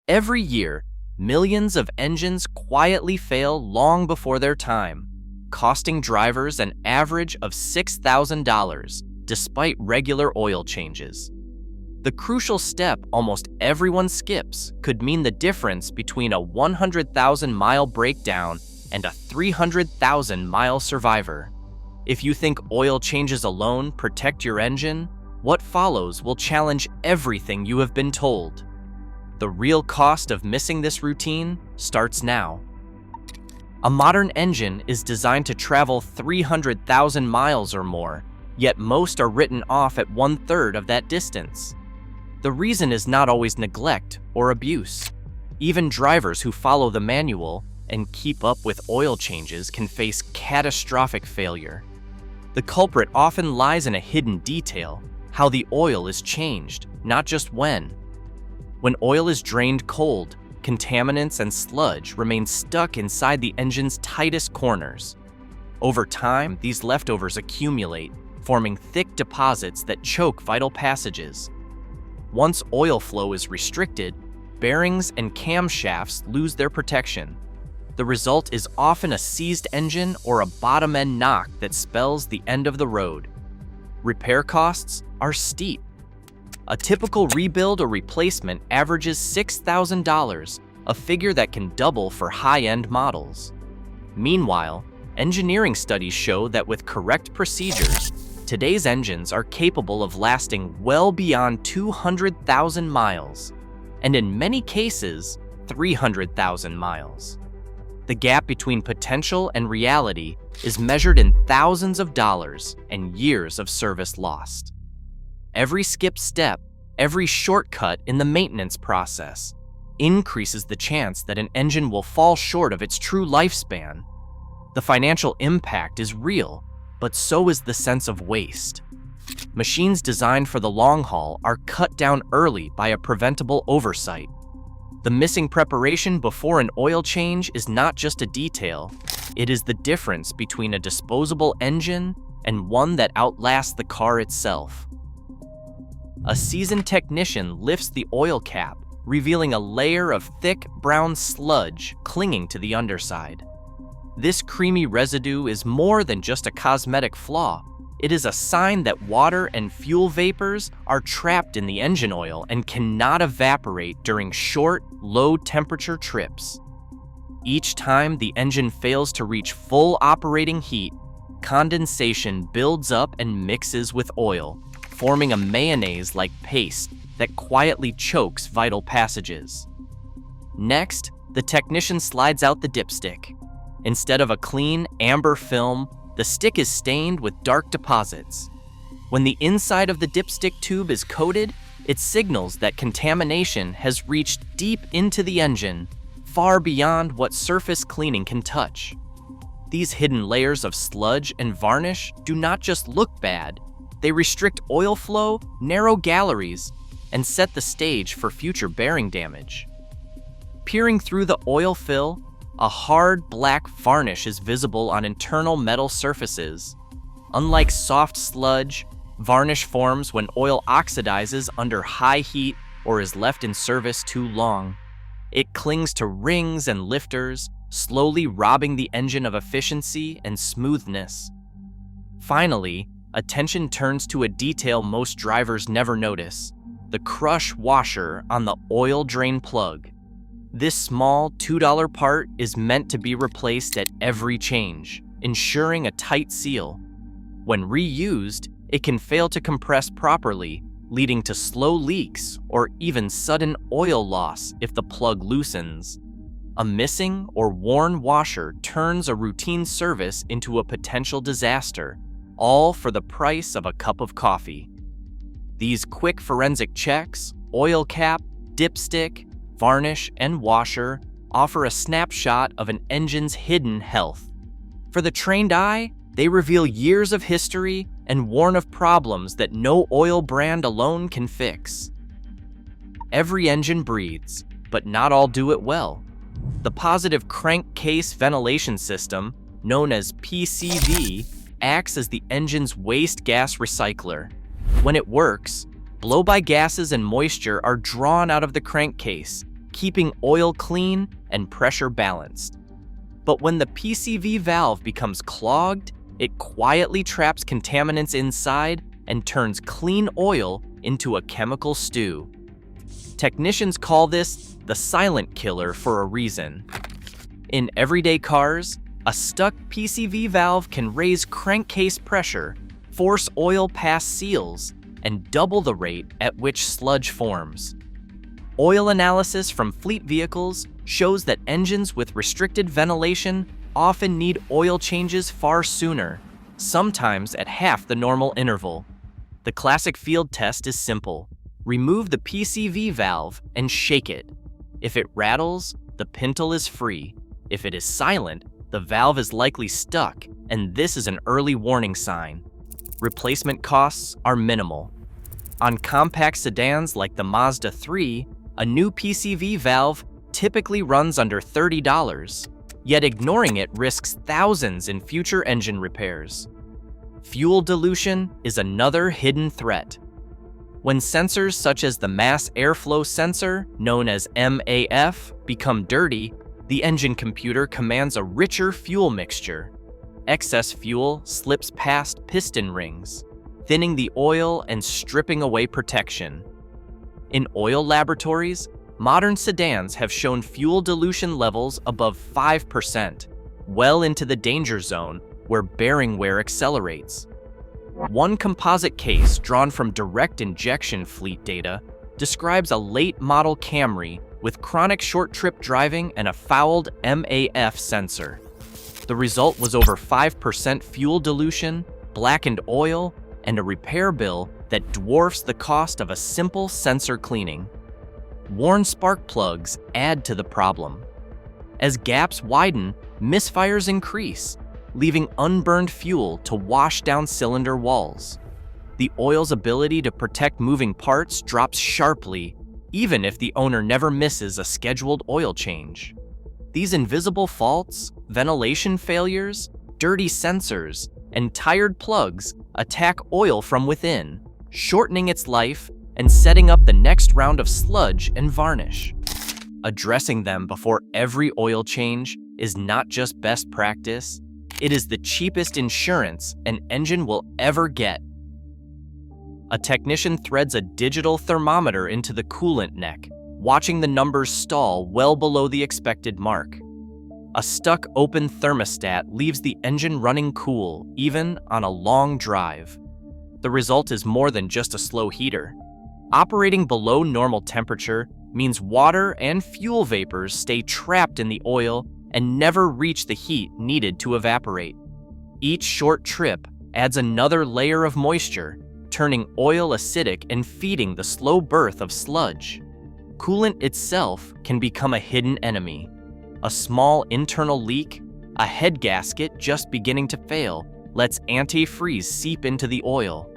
Every year, millions of engines quietly fail long before their time, costing drivers an average of $6,000 despite regular oil changes. The crucial step almost everyone skips could mean the difference between a 100,000-mile breakdown and a 300,000-mile survivor. If you think oil changes alone protect your engine, what follows will challenge everything you have been told. The real cost of missing this routine starts now. A modern engine is designed to travel 300,000 miles or more, yet most are written off at 1/3 of that distance. The reason is not always neglect or abuse. Even drivers who follow the manual and keep up with oil changes can face catastrophic failure. The culprit often lies in a hidden detail: how the oil is changed, not just when. When oil is drained cold, contaminants and sludge remain stuck inside the engine's tightest corners. Over time, these leftovers accumulate, forming thick deposits that choke vital passages. Once oil flow is restricted, bearings and camshafts lose their protection. The result is often a seized engine or a bottom-end knock that spells the end of the road. Repair costs are steep. A typical rebuild or replacement averages $6,000, a figure that can double for high-end models. Meanwhile, engineering studies show that with correct procedures, today's engines are capable of lasting well beyond 200,000 miles, and in many cases, 300,000 miles. The gap between potential and reality is measured in thousands of dollars and years of service lost. Every skipped step, every shortcut in the maintenance process, increases the chance that an engine will fall short of its true lifespan. The financial impact is real, but so is the sense of waste. Machines designed for the long haul are cut down early by a preventable oversight. The missing preparation before an oil change is not just a detail, it is the difference between a disposable engine and one that outlasts the car itself. A seasoned technician lifts the oil cap, revealing a layer of thick brown sludge clinging to the underside. This creamy residue is more than just a cosmetic flaw. It is a sign that water and fuel vapors are trapped in the engine oil and cannot evaporate during short, low-temperature trips. Each time the engine fails to reach full operating heat, condensation builds up and mixes with oil, forming a mayonnaise-like paste that quietly chokes vital passages. Next, the technician slides out the dipstick. Instead of a clean, amber film, the stick is stained with dark deposits. When the inside of the dipstick tube is coated, it signals that contamination has reached deep into the engine, far beyond what surface cleaning can touch. These hidden layers of sludge and varnish do not just look bad, they restrict oil flow, narrow galleries, and set the stage for future bearing damage. Peering through the oil fill, a hard black varnish is visible on internal metal surfaces. Unlike soft sludge, varnish forms when oil oxidizes under high heat or is left in service too long. It clings to rings and lifters, slowly robbing the engine of efficiency and smoothness. Finally, attention turns to a detail most drivers never notice: the crush washer on the oil drain plug. This small $2 part is meant to be replaced at every change, ensuring a tight seal. When reused, it can fail to compress properly, leading to slow leaks or even sudden oil loss if the plug loosens. A missing or worn washer turns a routine service into a potential disaster, all for the price of a cup of coffee. These quick forensic checks, oil cap, dipstick, varnish, and washer offer a snapshot of an engine's hidden health. For the trained eye, they reveal years of history and warn of problems that no oil brand alone can fix. Every engine breathes, but not all do it well. The positive crankcase ventilation system, known as PCV, acts as the engine's waste gas recycler. When it works, blow-by gases and moisture are drawn out of the crankcase, keeping oil clean and pressure balanced. But when the PCV valve becomes clogged, it quietly traps contaminants inside and turns clean oil into a chemical stew. Technicians call this the silent killer for a reason. In everyday cars, a stuck PCV valve can raise crankcase pressure, force oil past seals, and double the rate at which sludge forms. Oil analysis from fleet vehicles shows that engines with restricted ventilation often need oil changes far sooner, sometimes at half the normal interval. The classic field test is simple. Remove the PCV valve and shake it. If it rattles, the pintle is free. If it is silent, the valve is likely stuck, and this is an early warning sign. Replacement costs are minimal. On compact sedans like the Mazda 3, a new PCV valve typically runs under $30, yet ignoring it risks thousands in future engine repairs. Fuel dilution is another hidden threat. When sensors such as the mass airflow sensor, known as MAF, become dirty, the engine computer commands a richer fuel mixture. Excess fuel slips past piston rings, thinning the oil and stripping away protection. In oil laboratories, modern sedans have shown fuel dilution levels above 5%, well into the danger zone where bearing wear accelerates. One composite case drawn from direct injection fleet data describes a late model Camry with chronic short trip driving and a fouled MAF sensor. The result was over 5% fuel dilution, blackened oil, and a repair bill that dwarfs the cost of a simple sensor cleaning. Worn spark plugs add to the problem. As gaps widen, misfires increase, leaving unburned fuel to wash down cylinder walls. The oil's ability to protect moving parts drops sharply, even if the owner never misses a scheduled oil change. These invisible faults, ventilation failures, dirty sensors, and tired plugs attack oil from within, shortening its life and setting up the next round of sludge and varnish. Addressing them before every oil change is not just best practice, it is the cheapest insurance an engine will ever get. A technician threads a digital thermometer into the coolant neck, watching the numbers stall well below the expected mark. A stuck open thermostat leaves the engine running cool, even on a long drive. The result is more than just a slow heater. Operating below normal temperature means water and fuel vapors stay trapped in the oil and never reach the heat needed to evaporate. Each short trip adds another layer of moisture, turning oil acidic and feeding the slow birth of sludge. Coolant itself can become a hidden enemy. A small internal leak, a head gasket just beginning to fail, lets antifreeze seep into the oil.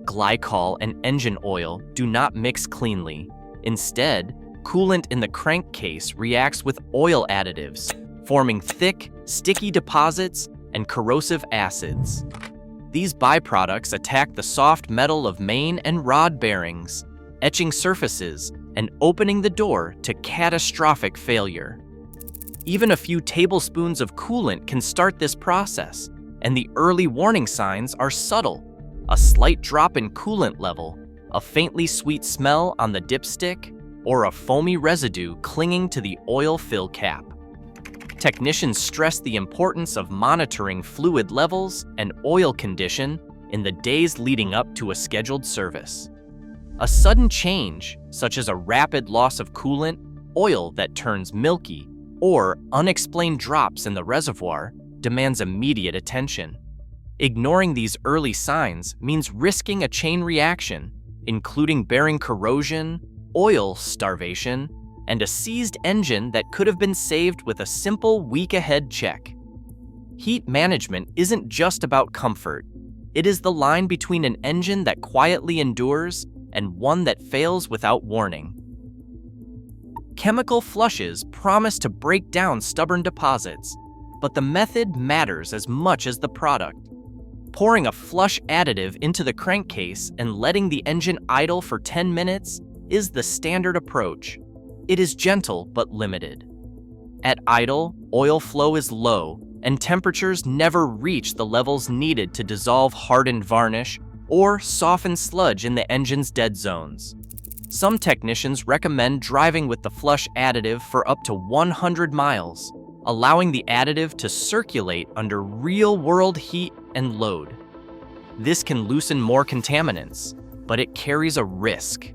Glycol and engine oil do not mix cleanly. Instead, coolant in the crankcase reacts with oil additives, forming thick, sticky deposits and corrosive acids. These byproducts attack the soft metal of main and rod bearings, etching surfaces and opening the door to catastrophic failure. Even a few tablespoons of coolant can start this process, and the early warning signs are subtle. A slight drop in coolant level, a faintly sweet smell on the dipstick, or a foamy residue clinging to the oil fill cap. Technicians stress the importance of monitoring fluid levels and oil condition in the days leading up to a scheduled service. A sudden change, such as a rapid loss of coolant, oil that turns milky, or unexplained drops in the reservoir, demands immediate attention. Ignoring these early signs means risking a chain reaction, including bearing corrosion, oil starvation, and a seized engine that could have been saved with a simple week-ahead check. Heat management isn't just about comfort. It is the line between an engine that quietly endures and one that fails without warning. Chemical flushes promise to break down stubborn deposits, but the method matters as much as the product. Pouring a flush additive into the crankcase and letting the engine idle for 10 minutes is the standard approach. it is gentle but limited. At idle, oil flow is low, and temperatures never reach the levels needed to dissolve hardened varnish or soften sludge in the engine's dead zones. Some technicians recommend driving with the flush additive for up to 100 miles, allowing the additive to circulate under real-world heat and load. This can loosen more contaminants, but it carries a risk.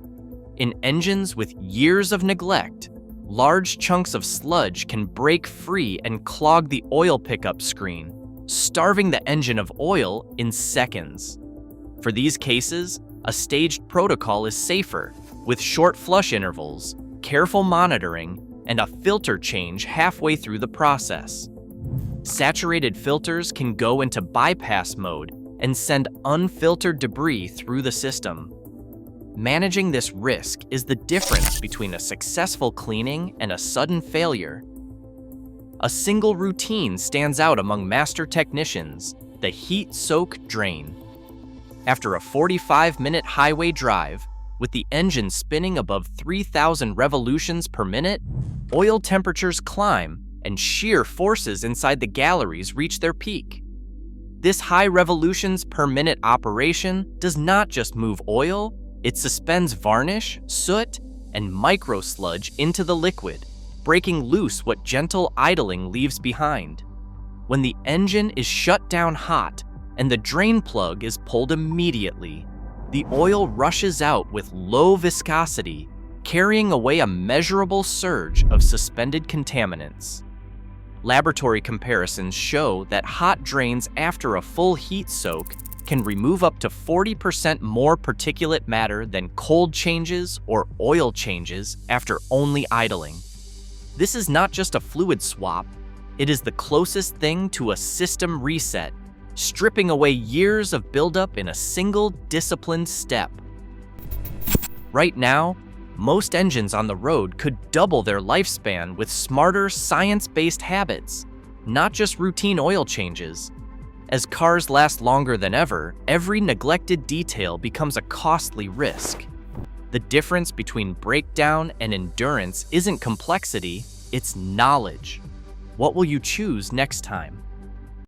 In engines with years of neglect, large chunks of sludge can break free and clog the oil pickup screen, starving the engine of oil in seconds. For these cases, a staged protocol is safer, with short flush intervals, careful monitoring, and a filter change halfway through the process. Saturated filters can go into bypass mode and send unfiltered debris through the system. Managing this risk is the difference between a successful cleaning and a sudden failure. A single routine stands out among master technicians: the heat soak drain. After a 45-minute highway drive, with the engine spinning above 3,000 revolutions per minute, oil temperatures climb and shear forces inside the galleries reach their peak. This high revolutions per minute operation does not just move oil, it suspends varnish, soot, and microsludge into the liquid, breaking loose what gentle idling leaves behind. When the engine is shut down hot and the drain plug is pulled immediately, the oil rushes out with low viscosity, carrying away a measurable surge of suspended contaminants. Laboratory comparisons show that hot drains after a full heat soak can remove up to 40% more particulate matter than cold changes or oil changes after only idling. This is not just a fluid swap, it is the closest thing to a system reset, stripping away years of buildup in a single disciplined step. Right now, most engines on the road could double their lifespan with smarter, science-based habits, not just routine oil changes. As cars last longer than ever, every neglected detail becomes a costly risk. The difference between breakdown and endurance isn't complexity, it's knowledge. What will you choose next time?